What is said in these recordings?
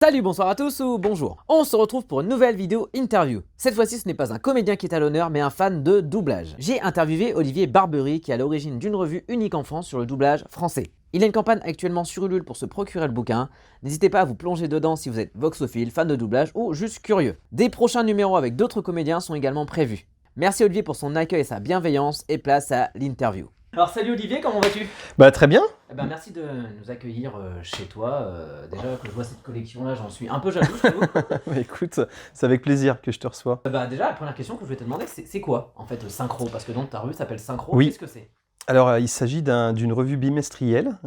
Salut, bonsoir à tous ou bonjour. On se retrouve pour une nouvelle vidéo interview. Cette fois-ci, ce n'est pas un comédien qui est à l'honneur, mais un fan de doublage. J'ai interviewé Olivier Barbery, qui est à l'origine d'une revue unique en France sur le doublage français. Il a une campagne actuellement sur Ulule pour se procurer le bouquin. N'hésitez pas à vous plonger dedans si vous êtes voxophile, fan de doublage ou juste curieux. Des prochains numéros avec d'autres comédiens sont également prévus. Merci Olivier pour son accueil et sa bienveillance, et place à l'interview. Alors salut Olivier, comment vas-tu? Très bien. Merci de nous accueillir chez toi. Déjà que je vois cette collection là, j'en suis un peu jaloux, je t'avoue. Écoute, c'est avec plaisir que je te reçois. Déjà, la première question que je voulais te demander, c'est quoi en fait Synchro? Parce que donc ta revue s'appelle Synchro, Oui. qu'est-ce que c'est? Alors, il s'agit d'une revue bimestrielle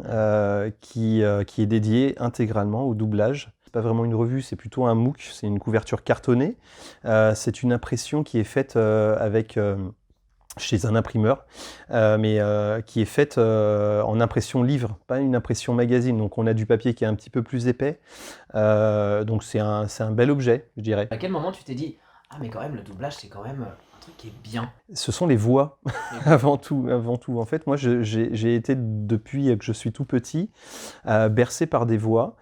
qui est dédiée intégralement au doublage. C'est pas vraiment une revue, c'est plutôt un MOOC, c'est une couverture cartonnée. C'est une impression qui est faite chez un imprimeur, mais qui est faite en impression livre, pas une impression magazine. Donc on a du papier qui est un petit peu plus épais. Donc c'est un bel objet, je dirais. À quel moment tu t'es dit ah mais quand même le doublage c'est quand même un truc qui est bien? Ce sont les voix, avant tout. En fait, moi, j'ai été, depuis que je suis tout petit, bercé par des voix.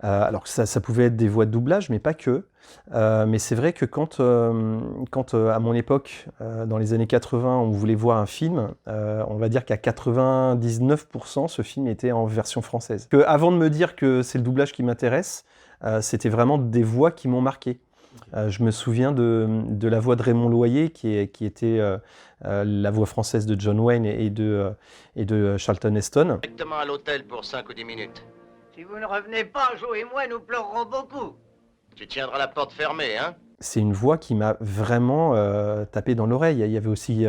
Alors ça pouvait être des voix de doublage, mais pas que. Mais c'est vrai que quand à mon époque, dans les années 80, on voulait voir un film, on va dire qu'à 99%, ce film était en version française. Avant de me dire que c'est le doublage qui m'intéresse, c'était vraiment des voix qui m'ont marqué. Je me souviens de la voix de Raymond Loyer, qui était la voix française de John Wayne et de Charlton Heston. Directement à l'hôtel pour 5 ou 10 minutes. Si vous ne revenez pas, Joe et moi, nous pleurerons beaucoup. Tu tiendras la porte fermée, hein? C'est une voix qui m'a vraiment tapé dans l'oreille. Il y avait aussi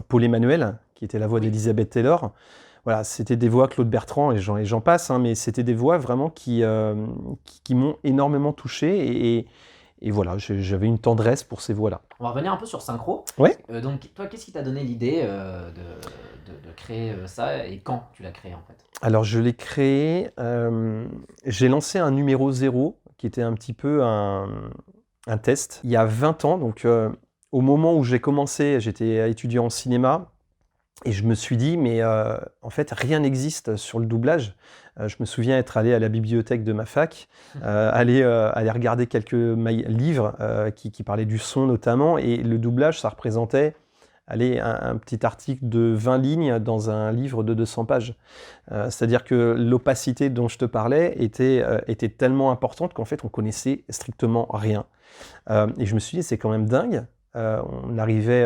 Paul Emmanuel, qui était la voix d'Elizabeth Taylor. Voilà, c'était des voix Claude Bertrand et j'en passe, hein, mais c'était des voix vraiment qui m'ont énormément touché et voilà, j'avais une tendresse pour ces voix-là. On va revenir un peu sur Synchro. Ouais. Donc toi, qu'est-ce qui t'a donné l'idée de créer ça et quand tu l'as créé en fait? Alors je l'ai créé, j'ai lancé un numéro 0 qui était un petit peu un test il y a 20 ans. Donc au moment où j'ai commencé, j'étais étudiant en cinéma. Et je me suis dit, mais en fait, rien n'existe sur le doublage. Je me souviens être allé à la bibliothèque de ma fac, aller regarder quelques livres qui parlaient du son notamment, et le doublage, ça représentait un petit article de 20 lignes dans un livre de 200 pages. C'est-à-dire que l'opacité dont je te parlais était tellement importante qu'en fait, on connaissait strictement rien. Et je me suis dit, c'est quand même dingue. On arrivait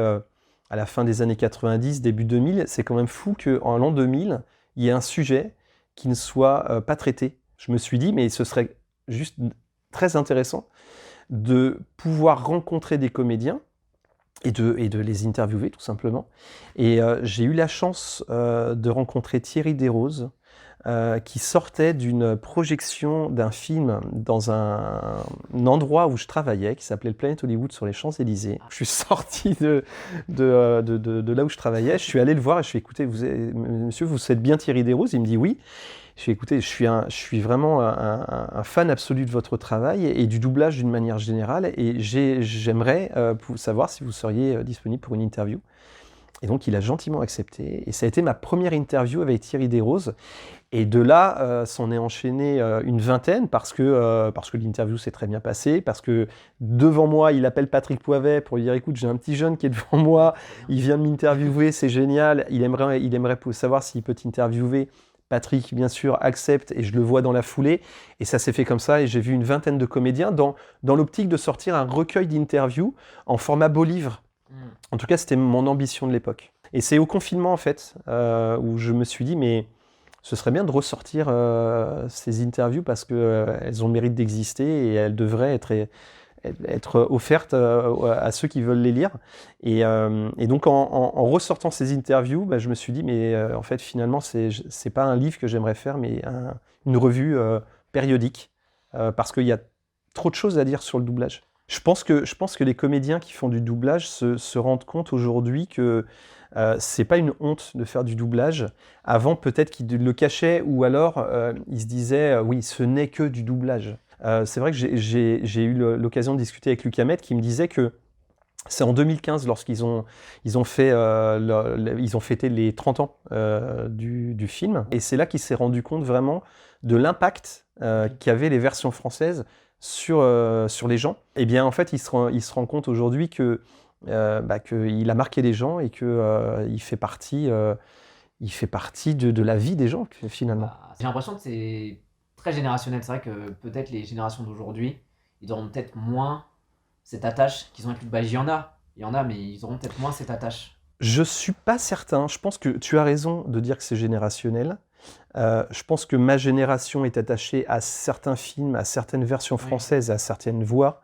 à la fin des années 90, début 2000, c'est quand même fou qu'en l'an 2000, il y ait un sujet qui ne soit pas traité. Je me suis dit, mais ce serait juste très intéressant de pouvoir rencontrer des comédiens et de les interviewer tout simplement. Et j'ai eu la chance de rencontrer Thierry Desroses, qui sortait d'une projection d'un film dans un endroit où je travaillais, qui s'appelait le Planet Hollywood sur les Champs-Élysées. Je suis sorti de là où je travaillais, je suis allé le voir et je lui ai dit, écoutez, monsieur, vous êtes bien Thierry Desroses? Il me dit oui. Je lui ai dit, écoutez, je suis vraiment un fan absolu de votre travail et du doublage d'une manière générale, et j'aimerais savoir si vous seriez disponible pour une interview. Et donc, il a gentiment accepté. Et ça a été ma première interview avec Thierry Desroses. Et de là, s'en est enchaîné une vingtaine parce que l'interview s'est très bien passée, parce que devant moi, il appelle Patrick Poivet pour lui dire, écoute, j'ai un petit jeune qui est devant moi, il vient de m'interviewer, c'est génial, il aimerait savoir s'il peut t'interviewer. Patrick, bien sûr, accepte et je le vois dans la foulée. Et ça s'est fait comme ça et j'ai vu une vingtaine de comédiens dans l'optique de sortir un recueil d'interviews en format beau livre. En tout cas, c'était mon ambition de l'époque. Et c'est au confinement, en fait, où je me suis dit, mais ce serait bien de ressortir ces interviews parce qu'elles ont le mérite d'exister et elles devraient être offertes à ceux qui veulent les lire. Et donc, en ressortant ces interviews, je me suis dit, mais en fait, finalement, c'est pas un livre que j'aimerais faire, mais une revue périodique, parce qu'il y a trop de choses à dire sur le doublage. Je pense que les comédiens qui font du doublage se rendent compte aujourd'hui que c'est pas une honte de faire du doublage. Avant, peut-être qu'ils le cachaient ou alors ils se disaient oui, ce n'est que du doublage. C'est vrai que j'ai eu l'occasion de discuter avec Luc Hamet qui me disait que C'est en 2015 lorsqu'ils ont fêté les 30 ans du film. Et c'est là qu'il s'est rendu compte vraiment de l'impact qu'avaient les versions françaises sur les gens. Et bien en fait, il se rend compte aujourd'hui qu'il a marqué les gens et qu'il fait partie de la vie des gens finalement. J'ai l'impression que c'est très générationnel. C'est vrai que peut-être les générations d'aujourd'hui, ils auront peut-être moins cette attache qu'ils ont avec le badge. Il y en a, mais ils auront peut-être moins cette attache. Je suis pas certain. Je pense que tu as raison de dire que c'est générationnel. Je pense que ma génération est attachée à certains films, à certaines versions françaises, à certaines voix.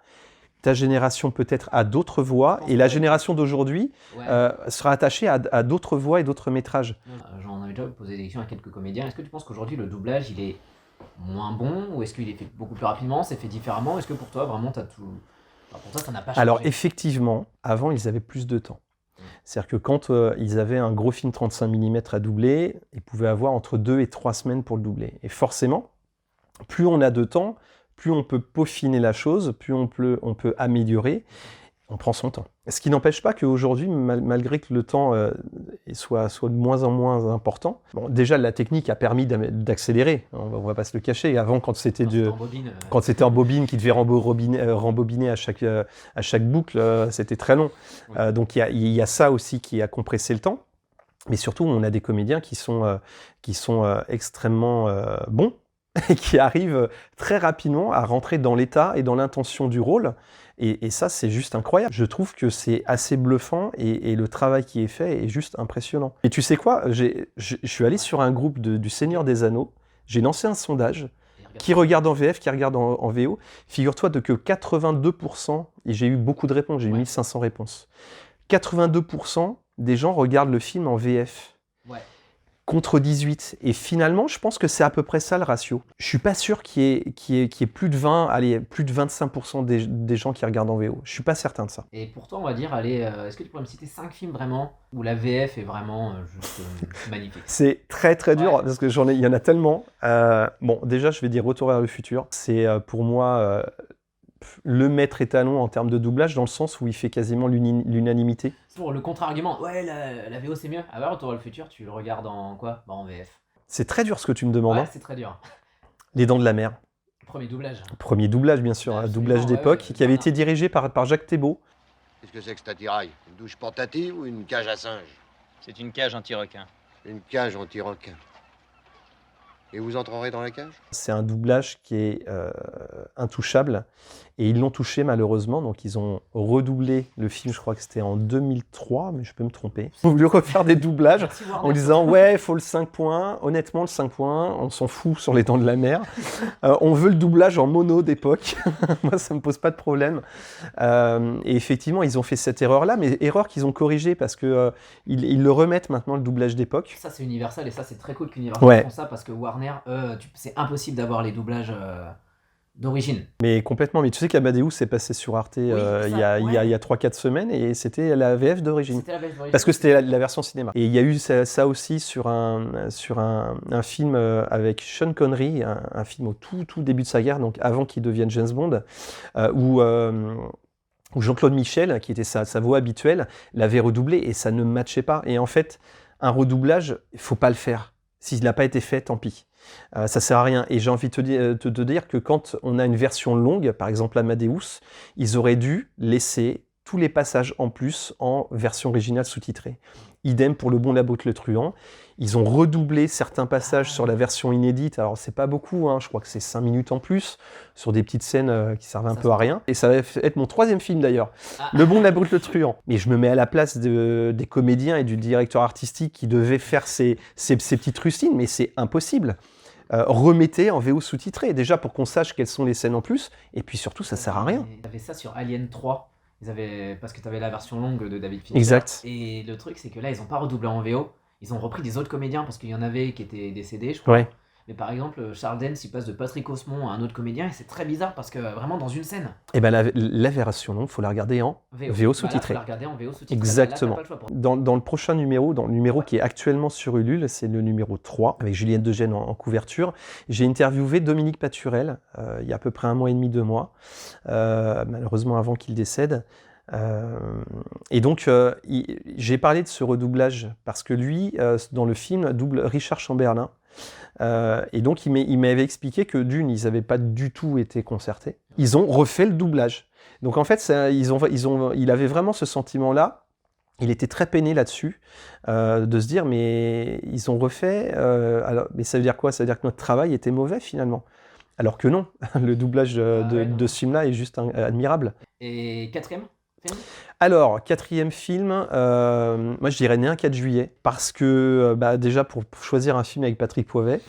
Ta génération peut-être à d'autres voix, et la génération d'aujourd'hui sera attachée à d'autres voix et d'autres métrages. J'en avais déjà posé des questions à quelques comédiens. Est-ce que tu penses qu'aujourd'hui le doublage il est moins bon, ou est-ce qu'il est fait beaucoup plus rapidement, c'est fait différemment? Est-ce que pour toi vraiment t'as tout... Enfin, pour toi ça n'a pas changé? Alors effectivement, avant ils avaient plus de temps. C'est-à-dire que quand ils avaient un gros film 35 mm à doubler, ils pouvaient avoir entre 2 et 3 semaines pour le doubler. Et forcément, plus on a de temps, plus on peut peaufiner la chose, plus on peut améliorer, on prend son temps. Ce qui n'empêche pas qu'aujourd'hui, malgré que le temps soit de moins en moins important, bon, déjà la technique a permis d'accélérer, on va pas se le cacher. Avant, quand c'était en bobine, qui devait rembobiner à chaque boucle, c'était très long. Donc il y a ça aussi qui a compressé le temps. Mais surtout, on a des comédiens qui sont extrêmement bons, et qui arrivent très rapidement à rentrer dans l'état et dans l'intention du rôle. Et ça, c'est juste incroyable. Je trouve que c'est assez bluffant et le travail qui est fait est juste impressionnant. Et tu sais quoi, je suis allé sur un groupe du Seigneur des Anneaux, j'ai lancé un sondage, qui regarde en VF, qui regarde en VO. Figure-toi que 82%, et j'ai eu beaucoup de réponses, j'ai eu 1500 réponses, 82% des gens regardent le film en VF. Contre 18. Et finalement, je pense que c'est à peu près ça le ratio. Je suis pas sûr qu'il y ait plus de 25% des gens qui regardent en VO. Je suis pas certain de ça. Et pourtant, on va dire, est-ce que tu pourrais me citer 5 films vraiment où la VF est vraiment juste magnifique? C'est très très dur parce que il y en a tellement. Bon, déjà, je vais dire Retour vers le futur. C'est pour moi le maître étalon en termes de doublage, dans le sens où il fait quasiment l'unanimité. Pour le contre-argument, la VO c'est mieux. Ah bah Retour vers le futur, tu le regardes en quoi? Bah en VF. C'est très dur ce que tu me demandes. Ouais, c'est très dur. Les Dents de la Mer. Premier doublage. Premier doublage, bien sûr, un doublage d'époque, qui avait été dirigé par Jacques Thébault. Qu'est-ce que c'est que cet attirail? Une douche portative ou une cage à singe? C'est une cage anti-requin. Une cage anti-requin. Et vous entrerez dans la cage? C'est un doublage qui est intouchable, et ils l'ont touché malheureusement, donc ils ont redoublé le film, je crois que c'était en 2003, mais je peux me tromper. Ils ont voulu refaire des doublages en disant ouais, il faut le 5 points, honnêtement le 5 points, on s'en fout sur les Dents de la Mer, on veut le doublage en mono d'époque, moi ça me pose pas de problème. Et effectivement ils ont fait cette erreur-là, mais erreur qu'ils ont corrigée parce que ils le remettent maintenant, le doublage d'époque. Ça c'est Universal, et ça c'est très cool qu'Universal font ça, parce que Warner, c'est impossible d'avoir les doublages d'origine. Mais complètement, mais tu sais qu'Amadeus s'est passé sur Arte il y a 3-4 semaines, et c'était la VF d'origine. Parce que c'était la version cinéma. Et il y a eu ça aussi sur un film avec Sean Connery, un film au tout début de sa carrière, donc avant qu'il devienne James Bond, où Jean-Claude Michel, qui était sa voix habituelle, l'avait redoublé et ça ne matchait pas. Et en fait, un redoublage, il ne faut pas le faire. S'il n'a pas été fait, tant pis. Ça sert à rien. Et j'ai envie de te dire que quand on a une version longue, par exemple Amadeus, ils auraient dû laisser tous les passages en plus en version originale sous-titrée. Idem pour Le Bon, la Brute, le Truand. Ils ont redoublé certains passages sur la version inédite. Alors, c'est pas beaucoup, je crois que c'est 5 minutes en plus, sur des petites scènes qui servent un peu à rien. Et ça va être mon 3e film d'ailleurs, Le Bon, la Brute, le Truand. Mais je me mets à la place des comédiens et du directeur artistique qui devait faire ces petites rustines, mais c'est impossible. Remettez en VO sous-titré, déjà pour qu'on sache quelles sont les scènes en plus, et puis surtout, ça sert à rien. Ils avaient ça sur Alien 3. Parce que tu avais la version longue de David Fincher. Exact. Et le truc, c'est que là, ils n'ont pas redoublé en VO. Ils ont repris des autres comédiens, parce qu'il y en avait qui étaient décédés, je crois. Ouais. Mais par exemple, Charles Dance, il passe de Patrick Osmond à un autre comédien, et c'est très bizarre, parce que vraiment dans une scène. Et ben la version longue, il faut la regarder en VO sous-titré. Faut la regarder en VO sous-titré. Exactement. Là, dans le prochain numéro, dans le numéro qui est actuellement sur Ulule, c'est le numéro 3, avec Juliette Degène en couverture. J'ai interviewé Dominique Paturel, il y a à peu près 1 mois et demi, 2 mois, malheureusement avant qu'il décède. Et donc, j'ai parlé de ce redoublage parce que lui, dans le film, double Richard Chamberlain. Et donc, il m'avait expliqué que d'une, ils n'avaient pas du tout été concertés. Ils ont refait le doublage. Donc, en fait, il avait vraiment ce sentiment-là. Il était très peiné là-dessus, de se dire, mais ils ont refait... alors, mais ça veut dire quoi? Ça veut dire que notre travail était mauvais, finalement. Alors que non, le doublage de ce film-là est juste admirable. Et quatrième film? Alors, quatrième film, moi je dirais Né un 4 juillet, parce que déjà pour choisir un film avec Patrick Poivet,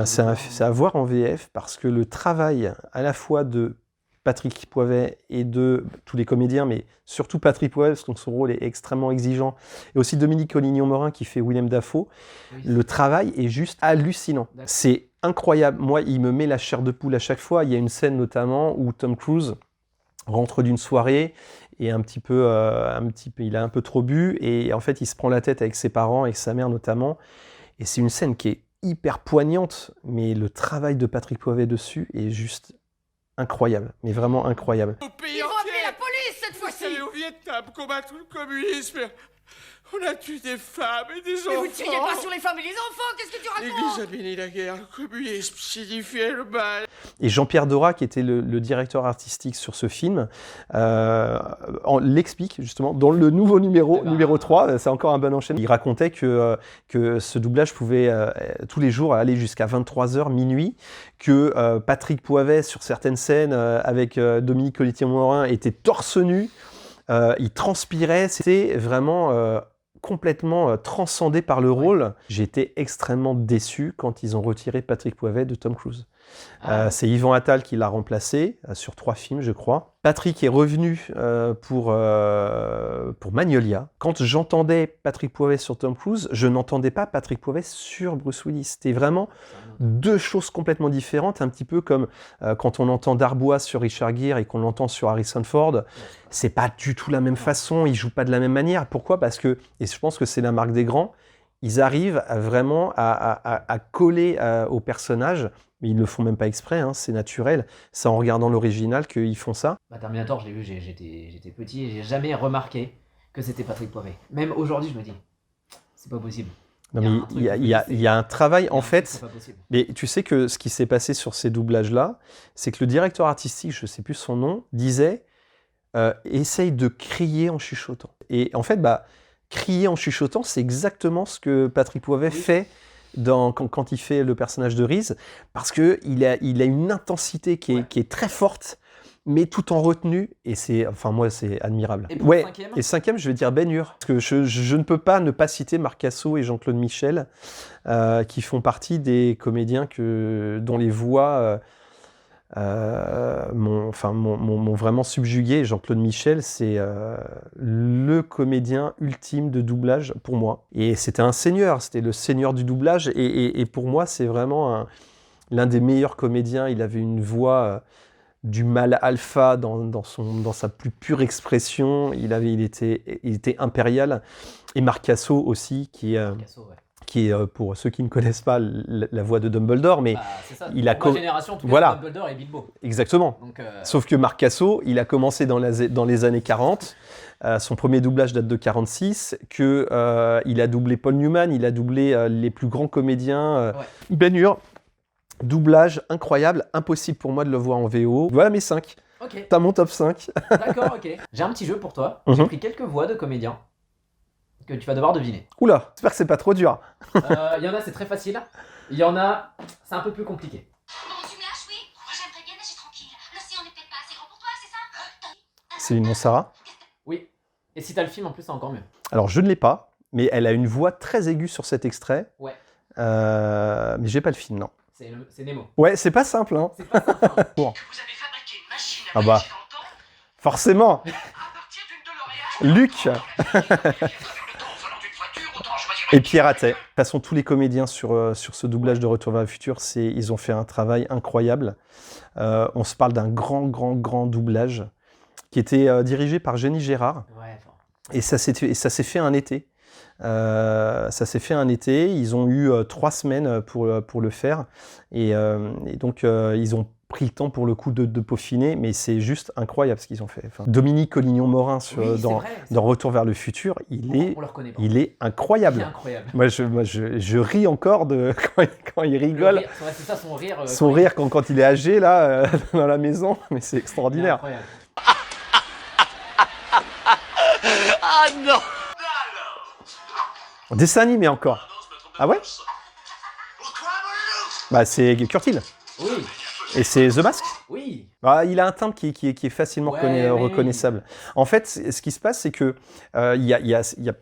c'est à voir en VF, parce que le travail à la fois de Patrick Poivet et de tous les comédiens, mais surtout Patrick Poivet, parce que son rôle est extrêmement exigeant, et aussi Dominique Collignon-Morin qui fait Willem Dafoe, oui. Le travail est juste hallucinant. C'est incroyable. Moi, il me met la chair de poule à chaque fois. Il y a une scène notamment où Tom Cruise rentre d'une soirée et il a un peu trop bu et en fait il se prend la tête avec ses parents, avec sa mère notamment. Et c'est une scène qui est hyper poignante, mais le travail de Patrick Poivet dessus est juste incroyable, mais vraiment incroyable. Ils vont appeler la police cette fois-ci. On est allé au Vietnam combattre le communisme. On a tué des femmes et des enfants. Mais vous ne tirez pas sur les femmes et les enfants, qu'est-ce que tu racontes? L'Église a béni la guerre, le communisme signifiait le mal. Et Jean-Pierre Dora, qui était le directeur artistique sur ce film, l'explique justement dans le nouveau numéro 3, c'est encore un bon enchaînement. Il racontait que ce doublage pouvait tous les jours aller jusqu'à 23h, minuit, que Patrick Poivet, sur certaines scènes avec Dominique Collignon-Morin, était torse nu, il transpirait, c'était vraiment... complètement transcendé par le rôle. J'ai été extrêmement déçu quand ils ont retiré Patrick Poivet de Tom Cruise. C'est Yvan Attal qui l'a remplacé sur 3 films, je crois. Patrick est revenu pour Magnolia. Quand j'entendais Patrick Poivet sur Tom Cruise, je n'entendais pas Patrick Poivet sur Bruce Willis. C'était vraiment 2 choses complètement différentes, un petit peu comme quand on entend Darbois sur Richard Gere et qu'on l'entend sur Harrison Ford. C'est pas du tout la même façon, ils jouent pas de la même manière. Pourquoi? Parce que, et je pense que c'est la marque des grands, ils arrivent vraiment à coller au personnage, mais ils le font même pas exprès, hein, c'est naturel. C'est en regardant l'original qu'ils font ça. Terminator, je l'ai vu, j'étais petit et j'ai jamais remarqué que c'était Patrick Poivet. Même aujourd'hui, je me dis, c'est pas possible. Non, mais il y a un travail, en fait. Mais tu sais que ce qui s'est passé sur ces doublages-là, c'est que le directeur artistique, je sais plus son nom, disait essaye de crier en chuchotant. Et en fait, crier en chuchotant, c'est exactement ce que Patrick Poivet fait quand il fait le personnage de Reese, parce qu'il a une intensité qui est très forte, mais tout en retenue, et moi, c'est admirable. Et pour le cinquième ? Et cinquième, je vais dire Ben Hur, parce que je ne peux pas ne pas citer Marc Cassot et Jean-Claude Michel, qui font partie des comédiens dont les voix... m'ont vraiment subjugué. Jean-Claude Michel, c'est le comédien ultime de doublage pour moi. Et c'était un seigneur, c'était le seigneur du doublage. Et pour moi, c'est vraiment l'un des meilleurs comédiens. Il avait une voix du mâle alpha dans sa plus pure expression. Il était impérial. Et Marc Cassot aussi, qui est, pour ceux qui ne connaissent pas, la voix de Dumbledore, mais c'est ça, il a génération, Dumbledore et Bilbo. Exactement. Donc, sauf que Marc Cassot, il a commencé dans les années 40. Son premier doublage date de 46. Il a doublé Paul Newman, il a doublé les plus grands comédiens. Ben Hur, doublage incroyable, impossible pour moi de le voir en VO. Voilà mes 5. Okay. T'as mon top 5. D'accord, ok. J'ai un petit jeu pour toi. J'ai pris quelques voix de comédiens que tu vas devoir deviner. Oula, j'espère que c'est pas trop dur. Il y en a, c'est très facile. Il y en a, c'est un peu plus compliqué. Bon, tu me lâches, oui? Moi, j'aimerais bien nager tranquille. L'océan n'est peut-être pas assez grand pour toi, c'est ça? Céline Montserrat. Oui. Et si t'as le film, en plus, c'est encore mieux. Alors, je ne l'ai pas, mais elle a une voix très aiguë sur cet extrait. Ouais. Mais j'ai pas le film, non. C'est Nemo. Ouais, c'est pas simple, hein. C'est pas simple. Hein. Bon. Vous avez fabriqué une machine à voyager dans le temps? Forcément. À partir d'une DeLorean? Luc. Et Pierre Attet. De toute façon, tous les comédiens sur ce doublage de Retour vers le futur, ils ont fait un travail incroyable. On se parle d'un grand doublage qui était dirigé par Jenny Gérard. Ouais, et ça s'est fait un été. Ils ont eu 3 semaines pour le faire. Et donc, ils ont pris le temps pour le coup de peaufiner, mais c'est juste incroyable ce qu'ils ont fait. Enfin, Dominique Collignon-Morin Oui, dans Retour vers le futur, on le reconnaît pas. il est incroyable. Il est incroyable. Moi, je ris encore quand il rigole. C'est ça son rire. Son rire quand il est âgé, là, dans la maison, mais c'est extraordinaire. Incroyable. Ah non! Dessin animé encore. Ah ouais? Bah, c'est Kurt Hill. Oui, Et c'est The Mask. oui. Bah, il a un timbre qui est facilement Ouais, oui. reconnaissable. En fait, ce qui se passe, c'est que il y a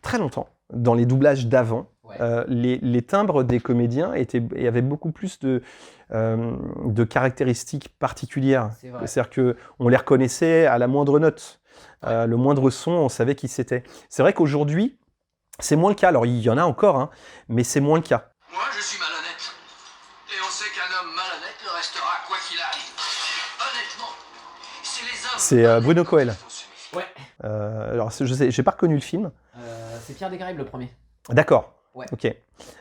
très longtemps, dans les doublages d'avant, Ouais. les timbres des comédiens avaient beaucoup plus de caractéristiques particulières. C'est vrai. C'est-à-dire qu'on les reconnaissait à la moindre note. Le moindre son, on savait qui c'était. C'est vrai qu'aujourd'hui, c'est moins le cas. Alors, il y en a encore, hein, mais c'est moins le cas. Moi, je suis malhonnête. Et on sait qu'un homme malhonnête le restera quoi qu'il arrive. Honnêtement, c'est les hommes... C'est Bruno Coel. Ouais. Alors, je sais, j'ai pas reconnu le film. C'est Pierre des Caraïbes le premier. D'accord. Ouais. Ok.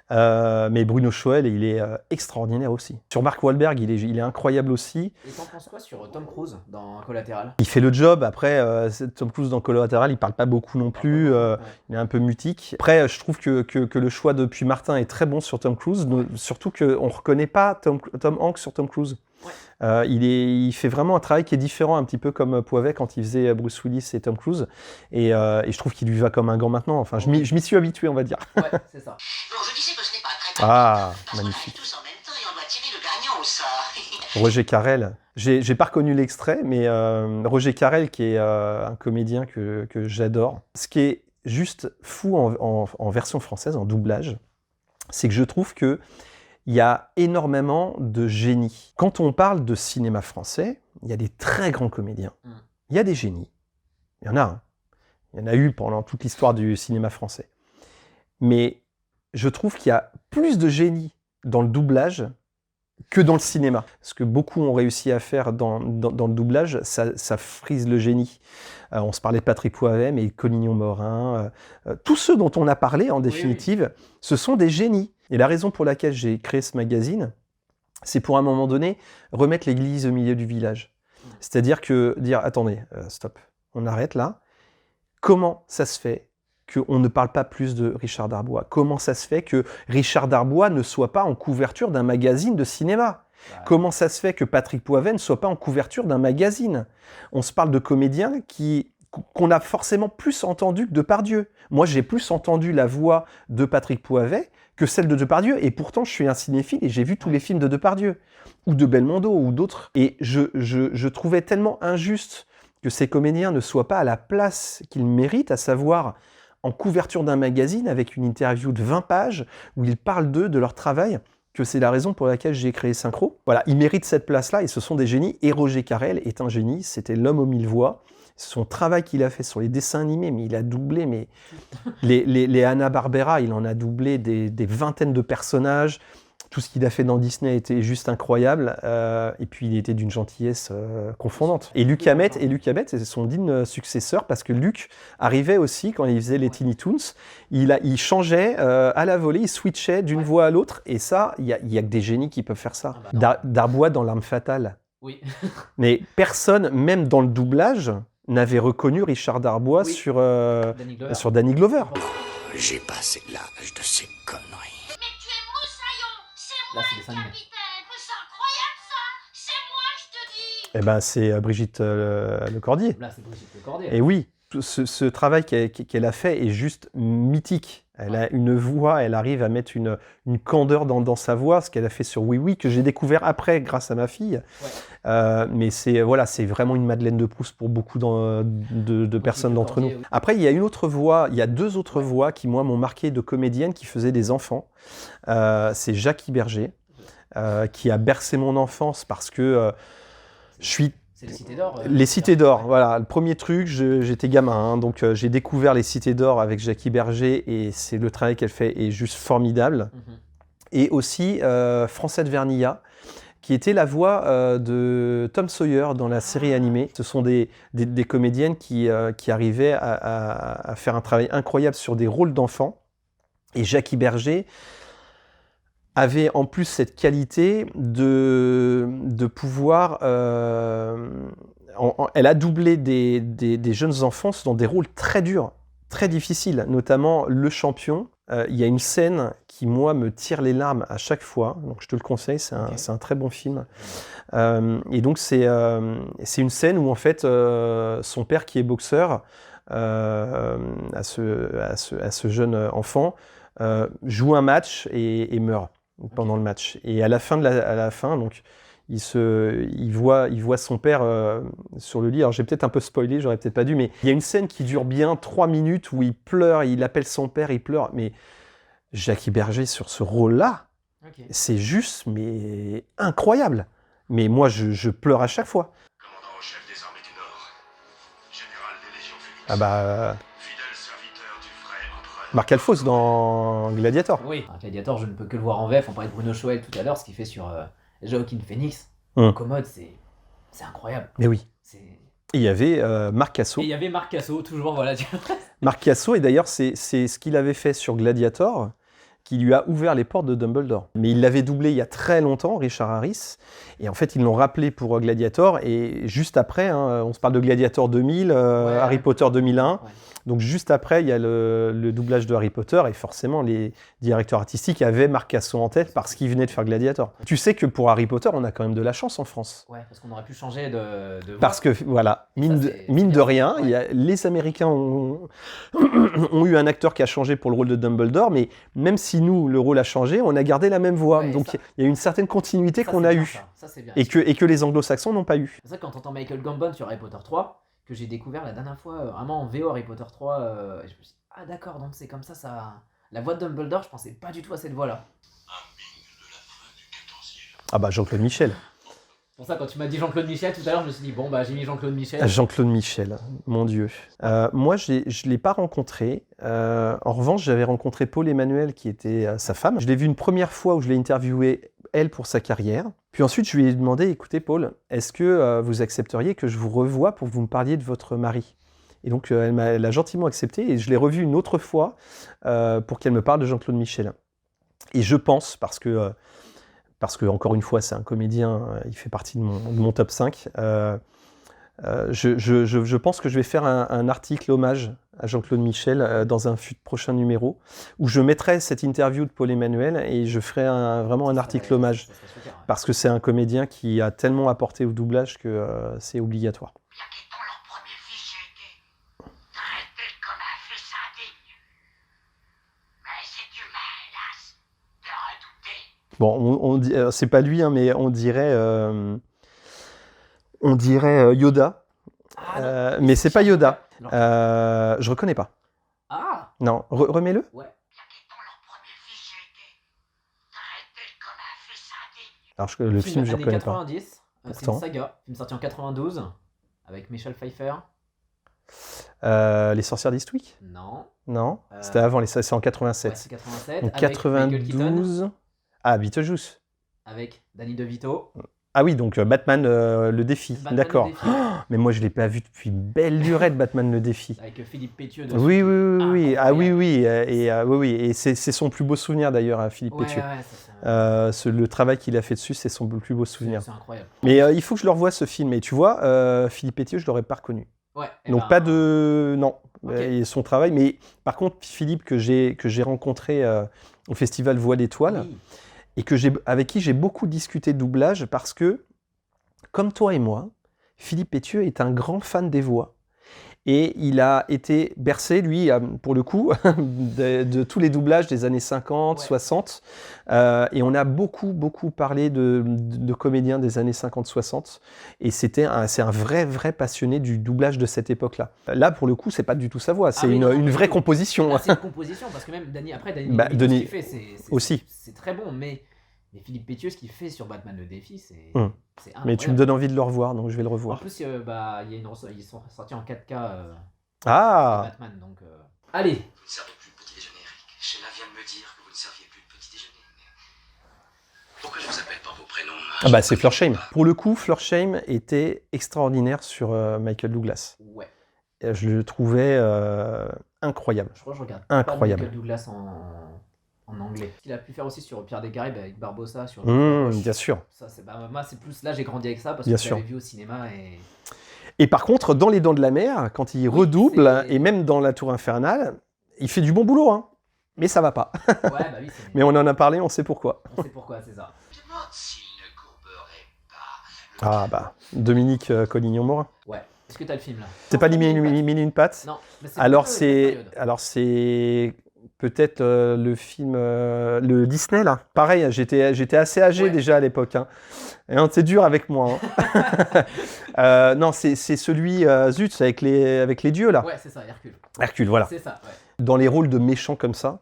Mais Bruno Choel, il est extraordinaire aussi. Sur Mark Wahlberg, il est incroyable aussi. Et t'en penses quoi sur Tom Cruise dans Collatéral? Il fait le job. Après, Tom Cruise dans Collateral, il parle pas beaucoup non plus. Il est un peu mutique. Après, je trouve que le choix de Puy Martin est très bon sur Tom Cruise. Surtout qu'on reconnaît pas Tom Hanks sur Tom Cruise. Ouais. Il fait vraiment un travail qui est différent, un petit peu comme Poivet quand il faisait Bruce Willis et Tom Cruise. Et je trouve qu'il lui va comme un gant maintenant. Enfin, je m'y suis habitué, on va dire. Ouais, c'est ça. Bon, je disais que ce n'est pas très Ah, parce qu'on magnifique. arrive tous en même temps et on doit tirer le gagnant au sort. Roger Carrel. J'ai pas reconnu l'extrait, mais Roger Carrel, qui est un comédien que j'adore. Ce qui est juste fou en version française, en doublage, c'est que je trouve que il y a énormément de génie. Quand on parle de cinéma français, il y a des très grands comédiens. Il y a des génies. Il y en a un. Il y en a eu pendant toute l'histoire du cinéma français. Mais je trouve qu'il y a plus de génie dans le doublage que dans le cinéma. Ce que beaucoup ont réussi à faire dans le doublage, ça frise le génie. On se parlait de Patrick Poivet, mais Collignon-Morin, tous ceux dont on a parlé, en définitive, ce sont des génies. Et la raison pour laquelle j'ai créé ce magazine, c'est pour, à un moment donné, remettre l'église au milieu du village. C'est-à-dire attendez, stop, on arrête là. Comment ça se fait qu'on ne parle pas plus de Richard Darbois? Comment ça se fait que Richard Darbois ne soit pas en couverture d'un magazine de cinéma? Comment ça se fait que Patrick Poivet ne soit pas en couverture d'un magazine? On se parle de comédiens qu'on a forcément plus entendu que Depardieu. Moi, j'ai plus entendu la voix de Patrick Poivet que celle de Depardieu, et pourtant, je suis un cinéphile et j'ai vu tous les films de Depardieu, ou de Belmondo, ou d'autres. Et je trouvais tellement injuste que ces comédiens ne soient pas à la place qu'ils méritent, à savoir en couverture d'un magazine avec une interview de 20 pages où ils parlent d'eux, de leur travail, que c'est la raison pour laquelle j'ai créé Synchro. Voilà, ils méritent cette place-là et ce sont des génies. Et Roger Carrel est un génie, c'était l'homme aux 1000 voix. Son travail qu'il a fait sur les dessins animés, mais il a doublé les Hanna-Barbera, il en a doublé des vingtaines de personnages. Tout ce qu'il a fait dans Disney était juste incroyable. Et puis, il était d'une gentillesse confondante. Et Luc Hamet, c'est son digne successeur, parce que Luc arrivait aussi, quand il faisait les Tiny Toons, il changeait à la volée, il switchait d'une voix à l'autre. Et ça, il y a que des génies qui peuvent faire ça. Darbois dans L'Arme Fatale. Oui. Mais personne, même dans le doublage, n'avait reconnu Richard Darbois sur Danny Glover. J'ai passé l'âge de ces conneries. Mais tu es moussaillon. C'est Là, moi c'est des le cinq minutes. capitaine. Mais c'est incroyable ça. C'est moi, je te dis. Eh ben, c'est Brigitte Lecordier. Là, c'est Brigitte Lecordier. Et oui, ce travail qu'elle a fait est juste mythique. Elle a une voix, elle arrive à mettre une candeur dans sa voix, ce qu'elle a fait sur Oui Oui, que j'ai découvert après grâce à ma fille. Ouais. Mais c'est vraiment une Madeleine de Proust pour beaucoup de personnes d'entre nous. Oui. Après, il y a deux autres voix qui, moi, m'ont marqué de comédiennes qui faisaient des enfants. C'est Jackie Berger, qui a bercé mon enfance parce que je suis... C'est les Cités d'Or. Les Cités d'Or, voilà. Le premier truc, j'étais gamin, hein, donc j'ai découvert les Cités d'Or avec Jackie Berger et c'est le travail qu'elle fait est juste formidable. Et aussi Francette Vernilla, qui était la voix de Tom Sawyer dans la série animée. Ce sont des comédiennes qui arrivaient à faire un travail incroyable sur des rôles d'enfants. Et Jackie Berger, avait en plus cette qualité de pouvoir... elle a doublé des jeunes enfants dans des rôles très durs, très difficiles, notamment Le Champion. Il y a une scène qui, moi, me tire les larmes à chaque fois, donc je te le conseille, c'est un très bon film. Et donc c'est une scène où en fait son père qui est boxeur à ce jeune enfant joue un match et meurt pendant le match. Et à la fin donc il voit son père sur le lit. Alors j'ai peut-être un peu spoilé, j'aurais peut-être pas dû, mais il y a une scène qui dure bien 3 minutes où il pleure, il appelle son père, il pleure. Mais Jackie Berger sur ce rôle-là, c'est juste mais incroyable. Mais moi je pleure à chaque fois. Commandant en chef des armées du Nord, général des légions Félix. Ah bah Fidèle serviteur du vrai empereur. Marc Alphos dans Gladiator. Oui, Gladiator, je ne peux que le voir en VF. On parlait de Bruno Choel tout à l'heure, ce qu'il fait sur Joaquin Phoenix. Commode, c'est incroyable. Mais oui. Et il y avait Marc Cassot. Et il y avait Marc Cassot, toujours, voilà. Marc Cassot, et d'ailleurs, c'est ce qu'il avait fait sur Gladiator qui lui a ouvert les portes de Dumbledore. Mais il l'avait doublé il y a très longtemps, Richard Harris, et en fait, ils l'ont rappelé pour Gladiator, et juste après, on se parle de Gladiator 2000, Harry Potter 2001, donc juste après, il y a le doublage de Harry Potter, et forcément, les directeurs artistiques avaient Marc Cassot en tête parce qu'il venait de faire Gladiator. Tu sais que pour Harry Potter, on a quand même de la chance en France. Ouais, parce qu'on aurait pu changer de voix. Parce que, voilà, mine de rien, les Américains ont eu un acteur qui a changé pour le rôle de Dumbledore, mais même si nous, le rôle a changé, on a gardé la même voix. Donc, il y a une certaine continuité qu'on a eue. Et que les anglo-saxons n'ont pas eu. C'est ça, quand t'entends Michael Gambon sur Harry Potter 3, que j'ai découvert la dernière fois, vraiment en VO Harry Potter 3, je me suis dit, ah d'accord, donc c'est comme ça... La voix de Dumbledore, je pensais pas du tout à cette voix-là. Ah bah Jean-Claude Michel. Pour ça, quand tu m'as dit Jean-Claude Michel tout à l'heure, je me suis dit, bon bah j'ai mis Jean-Claude Michel. Jean-Claude Michel, mon Dieu. Moi, je ne l'ai pas rencontré. En revanche, j'avais rencontré Paul Emmanuel, qui était sa femme. Je l'ai vu une première fois où je l'ai interviewé, elle, pour sa carrière. Puis ensuite, je lui ai demandé, écoutez Paul, est-ce que vous accepteriez que je vous revoie pour que vous me parliez de votre mari ? Et donc, elle a gentiment accepté, et je l'ai revu une autre fois pour qu'elle me parle de Jean-Claude Michel. Et je pense, parce que encore une fois, c'est un comédien, il fait partie de mon top 5, je pense que je vais faire un article hommage à Jean-Claude Michel dans un prochain numéro, où je mettrai cette interview de Paul Emmanuel et je ferai vraiment un article hommage, parce que c'est un comédien qui a tellement apporté au doublage que c'est obligatoire. Bon, c'est pas lui, hein, mais on dirait Yoda, mais c'est pas Yoda. Je reconnais pas. Ah. Non, remets-le. Ouais. Alors le film, je reconnais 90, pas. C'est une saga, film sorti en 92 avec Michel Pfeiffer. Les Sorcières d'Eastwick ? Non. C'était avant, c'est en 87. Ouais, c'est 87. Donc avec 92. Ah, Beetlejuice. Avec Danny DeVito. Ah oui, donc Batman le défi, d'accord. Oh, mais moi, je ne l'ai pas vu depuis belle lurette, Batman le défi. Avec Philippe Pétieux dessus. Oui. Ah oui. Et c'est son plus beau souvenir d'ailleurs, Philippe Pétieux. Le travail qu'il a fait dessus, c'est son plus beau souvenir. C'est incroyable. Mais il faut que je le revoie ce film. Et tu vois, Philippe Pétieux, je ne l'aurais pas reconnu. Ouais. Donc pas de... Non. Okay. Et son travail. Mais par contre, Philippe, que j'ai rencontré au festival Voix d'étoiles, et avec qui j'ai beaucoup discuté de doublage parce que, comme toi et moi, Philippe Pétieux est un grand fan des voix. Et il a été bercé, lui, pour le coup, de tous les doublages des années 50, 60. Et on a beaucoup parlé de comédiens des années 50-60. Et c'est un vrai passionné du doublage de cette époque-là. Là, pour le coup, c'est pas du tout sa voix. C'est une vraie composition. Là, c'est une composition, parce que même Danny, ce qu'il fait, c'est très bon. Mais Philippe Pétieux, ce qu'il fait sur Batman le défi, c'est incroyable. Mais tu me donnes envie de le revoir, donc je vais le revoir. En plus, ils sont sortis en 4K Batman, donc... Allez. Vous ne servez plus de petit déjeuner, Eric. Sheila vient de me dire que vous ne serviez plus de petit déjeuner. Pourquoi je vous appelle par vos prénoms ? Ah bah c'est Flursheim. Pour le coup, Flursheim était extraordinaire sur Michael Douglas. Ouais. Je le trouvais incroyable. Je crois que je regarde incroyable. Michael Douglas en en anglais. Ce qu'il a pu faire aussi sur Pierre Descaries avec Barbossa, sur Bien sûr. Ça, moi, c'est plus là, j'ai grandi avec ça parce Bien que sûr. j'avais vu au cinéma et. Et par contre, dans Les Dents de la Mer, quand il redouble, c'est- et même dans La Tour Infernale, il fait du bon boulot, hein. Mais ça va pas. Ouais, bah oui, c'est. Mais on en a parlé, on sait pourquoi. On sait pourquoi, c'est ça. Je me demande s'il ne courberait pas. Ah bah, Dominique Collignon-Morin. Ouais. Est-ce que t'as le film là? C'est pas Mille et une pattes? Non. Mais Alors plutôt la c'est, période. alors c'est peut-être le film, le Disney là. Pareil, j'étais assez âgé Ouais. déjà à l'époque. Hein. Et hein, c'est dur avec moi. Hein. Non, c'est celui zut avec les dieux là. Ouais, c'est ça, Hercule. Hercule, voilà. C'est ça, ouais. Dans les rôles de méchants comme ça,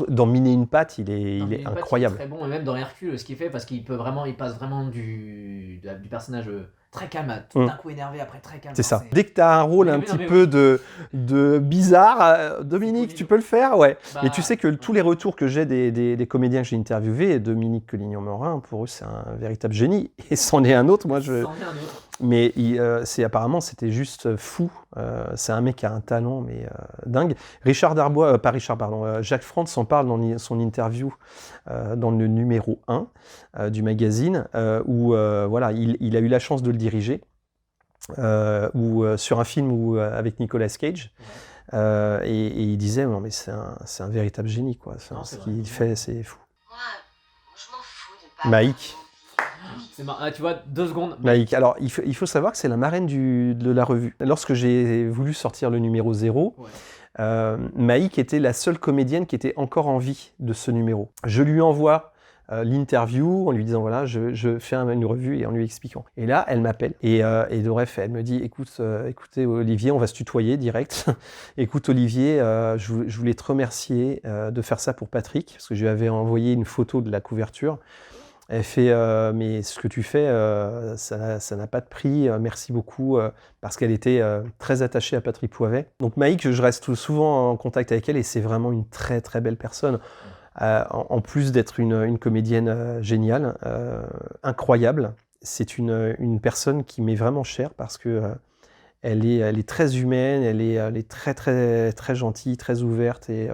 dans Mille et une pattes, il Dans est Mille et une pattes, incroyable. Il est très bon, et même dans Hercule, ce qu'il fait, parce qu'il passe vraiment du personnage très calme à tout d'un coup énervé, après très calme. C'est ça. Enfin, Dès que tu as un rôle Oui, un oui, petit non, mais peu de bizarre, Dominique, C'est tu peux le faire? Ouais. Bah, Et tu sais que tous les retours que j'ai des comédiens que j'ai interviewés, Dominique Collignon-Morin, pour eux, c'est un véritable génie. Et c'en est un autre, moi, c'en est un autre. Mais apparemment, c'était juste fou. C'est un mec qui a un talent, mais dingue. Richard Darbois, pas Richard, pardon, Jacques Frantz en parle dans son interview dans le numéro 1 du magazine, où voilà, il a eu la chance de le diriger. Sur un film avec Nicolas Cage, et il disait non mais c'est un véritable génie quoi. Non, Ce c'est qu'il vrai. fait, c'est fou. Moi, je m'en fous de pas. Maïk. C'est marrant. Ah, tu vois, 2 secondes. Maïk. Alors il faut savoir que c'est la marraine de la revue. Lorsque j'ai voulu sortir le numéro 0, Maïk était la seule comédienne qui était encore en vie de ce numéro. Je lui envoie l'interview en lui disant voilà je fais une revue et en lui expliquant, et là elle m'appelle et bref elle me dit écoutez Olivier, on va se tutoyer direct. Écoute Olivier, je voulais te remercier de faire ça pour Patrick parce que je lui avais envoyé une photo de la couverture. Elle fait mais ce que tu fais ça n'a pas de prix, merci beaucoup, parce qu'elle était très attachée à Patrick Poivet. Donc Maïk, je reste souvent en contact avec elle et c'est vraiment une très très belle personne. En plus d'être une comédienne géniale, incroyable, c'est une personne qui m'est vraiment chère parce que elle est très humaine, elle est très très très gentille, très ouverte et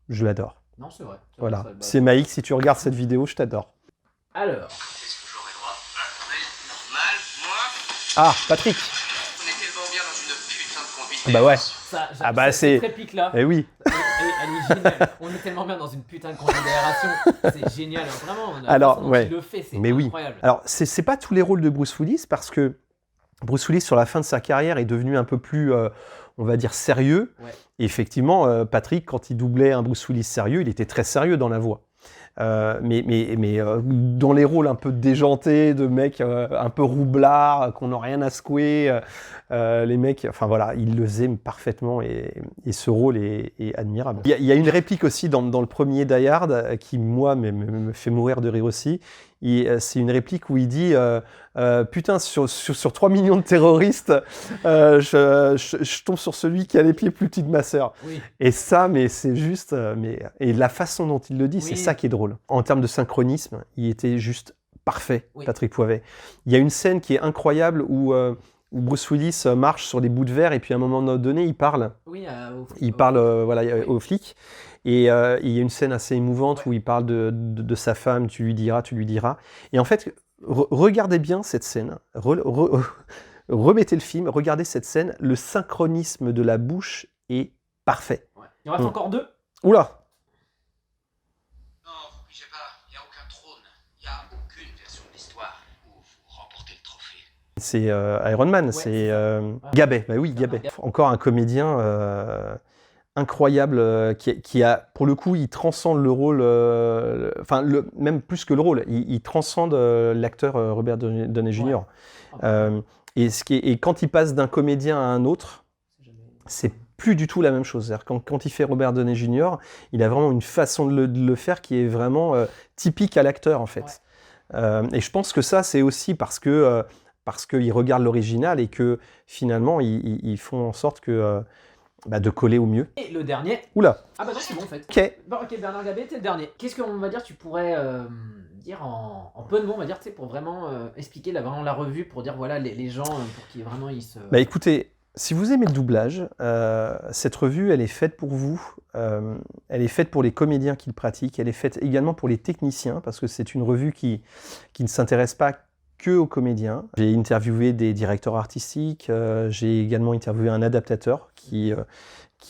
je l'adore. Non, c'est vrai. Voilà, Bah, c'est Maïk, si tu regardes cette vidéo, je t'adore. Alors, Est-ce que j'aurais droit? Oui, normal, moi. Ah, Patrick. On est tellement bien dans une putain de combinaison. Bah ouais. ça, Ah bah, c'est- cette réplique-là, Eh oui. elle est géniale. On est tellement bien dans une putain de considération. C'est génial, hein, vraiment. La Alors, façon dont ouais. il le fait, c'est Mais oui. incroyable. Alors, c'est pas tous les rôles de Bruce Willis parce que Bruce Willis, sur la fin de sa carrière, est devenu un peu plus, on va dire, sérieux. Ouais. Et effectivement, Patrick, quand il doublait un Bruce Willis sérieux, il était très sérieux dans la voix. Mais dans les rôles un peu déjantés, de mecs un peu roublards, qu'on n'a rien à secouer, les mecs, enfin voilà, il le faisait parfaitement et ce rôle est admirable. Il y a une réplique aussi dans le premier Die Hard qui, moi, me fait mourir de rire aussi. C'est une réplique où il dit putain, sur 3 millions de terroristes, je tombe sur celui qui a les pieds plus petits que ma sœur. Oui. Et ça, mais c'est juste... et la façon dont il le dit, c'est Oui. ça qui est drôle. En termes de synchronisme, il était juste parfait, Oui. Patrick Poivet. Il y a une scène qui est incroyable où Bruce Willis marche sur des bouts de verre et puis à un moment donné, il parle. Oui, Il parle Oui. aux flics. Et il y a une scène assez émouvante où il parle de sa femme, tu lui diras. Et en fait, regardez bien cette scène, remettez le film, regardez cette scène, le synchronisme de la bouche est parfait. Ouais. Il en reste encore 2. Oula! Non, vous bougez pas, il n'y a aucun trône. Il n'y a aucune version de l'histoire où vous remportez le trophée. C'est Iron Man, Ouais, c'est c'est ça. Gabet. Bah oui, Gabet. Encore un comédien incroyable qui a, pour le coup, il transcende le rôle, même plus que le rôle, il transcende l'acteur Robert Downey Jr. Et quand il passe d'un comédien à un autre, c'est plus du tout la même chose. C'est-à-dire quand il fait Robert Downey Jr., il a vraiment une façon de le faire qui est vraiment typique à l'acteur, en fait. Et je pense que ça, c'est aussi parce qu'ils regardent l'original et que finalement, ils font en sorte que de coller au mieux. Et le dernier. Oula. Ah bah non, c'est bon en fait. Ok. Bon, ok, Bernard Gabet, c'est le dernier. Qu'est-ce qu'on va dire, tu pourrais dire en peu de mots, on va dire, tu sais, pour vraiment expliquer vraiment la revue, pour dire voilà les gens, pour qui vraiment ils se. Bah écoutez, Si vous aimez le doublage, cette revue, elle est faite pour vous. Elle est faite pour les comédiens qui le pratiquent. Elle est faite également pour les techniciens, parce que c'est une revue qui ne s'intéresse pas que aux comédiens. J'ai interviewé des directeurs artistiques. J'ai également interviewé un adaptateur qui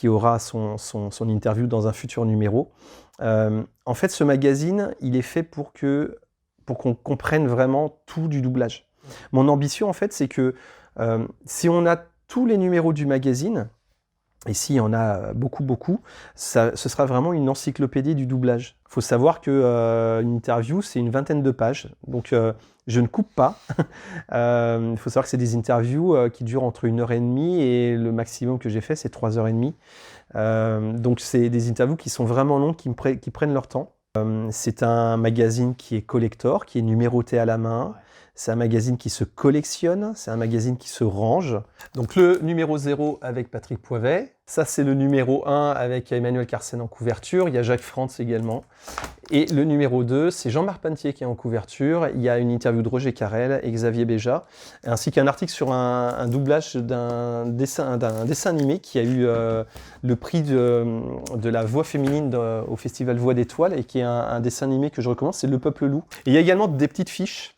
aura son interview dans un futur numéro. En fait, ce magazine, il est fait pour qu'on comprenne vraiment tout du doublage. Mon ambition, en fait, c'est que si on a tous les numéros du magazine, et s'il y en a beaucoup, ce sera vraiment une encyclopédie du doublage. Il faut savoir qu'une interview, c'est une vingtaine de pages, donc je ne coupe pas. Il faut savoir que c'est des interviews qui durent entre 1h30 et le maximum que j'ai fait, c'est 3h30. Donc c'est des interviews qui sont vraiment longues, qui prennent leur temps. C'est un magazine qui est collector, qui est numéroté à la main. C'est un magazine qui se collectionne, c'est un magazine qui se range. Donc le numéro 0 avec Patrick Poivet. Ça, c'est le numéro 1 avec Emmanuel Carsen en couverture. Il y a Jacques Frantz également. Et le numéro 2, c'est Jean-Marc Pantier qui est en couverture. Il y a une interview de Roger Carrel et Xavier Béja, ainsi qu'un article sur un doublage d'un dessin animé qui a eu le prix de la voix féminine au festival Voix d'étoiles et qui est un dessin animé que je recommande, c'est Le Peuple Loup. Et il y a également des petites fiches.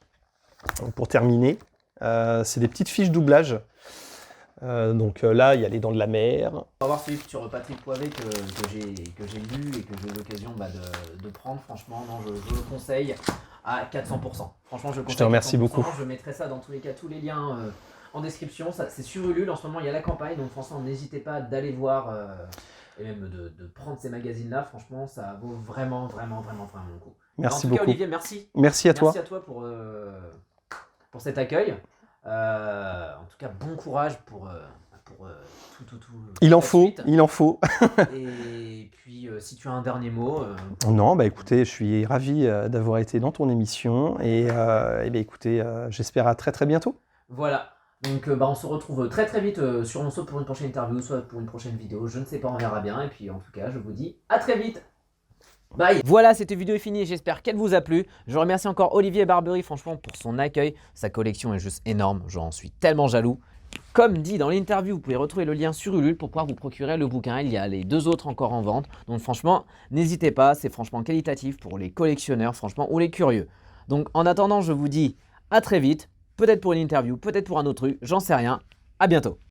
Pour terminer, c'est des petites fiches doublage. Donc là, il y a Les Dents de la Mer. On va voir celui sur Patrick Poivet que j'ai lu et que j'ai eu l'occasion de prendre. Franchement, non, je le conseille à 400%. Franchement, je le conseille. Je te remercie beaucoup. Je mettrai ça dans tous les cas, tous les liens en description. C'est sur Ulule, en ce moment il y a la campagne, donc franchement n'hésitez pas d'aller voir et même de prendre ces magazines-là. Franchement, ça vaut vraiment le coup. Merci en tout beaucoup. cas, Olivier, merci. Merci à toi. Merci à toi pour cet accueil. En tout cas, bon courage pour tout. Il en la faut, suite. il en faut. Et puis, si tu as un dernier mot. Non, bah écoutez, je suis ravi d'avoir été dans ton émission et bah, écoutez, j'espère à très bientôt. Voilà. Donc, on se retrouve très vite, soit pour une prochaine interview, soit pour une prochaine vidéo. Je ne sais pas, on verra bien. Et puis, en tout cas, je vous dis à très vite. Bye. Voilà, cette vidéo est finie et j'espère qu'elle vous a plu. Je remercie encore Olivier Barbery, franchement, pour son accueil. Sa collection est juste énorme, j'en suis tellement jaloux. Comme dit dans l'interview, vous pouvez retrouver le lien sur Ulule pour pouvoir vous procurer le bouquin. Il y a les 2 autres encore en vente. Donc franchement, n'hésitez pas, c'est franchement qualitatif pour les collectionneurs, franchement, ou les curieux. Donc en attendant, je vous dis à très vite. Peut-être pour une interview, peut-être pour un autre truc, j'en sais rien. À bientôt.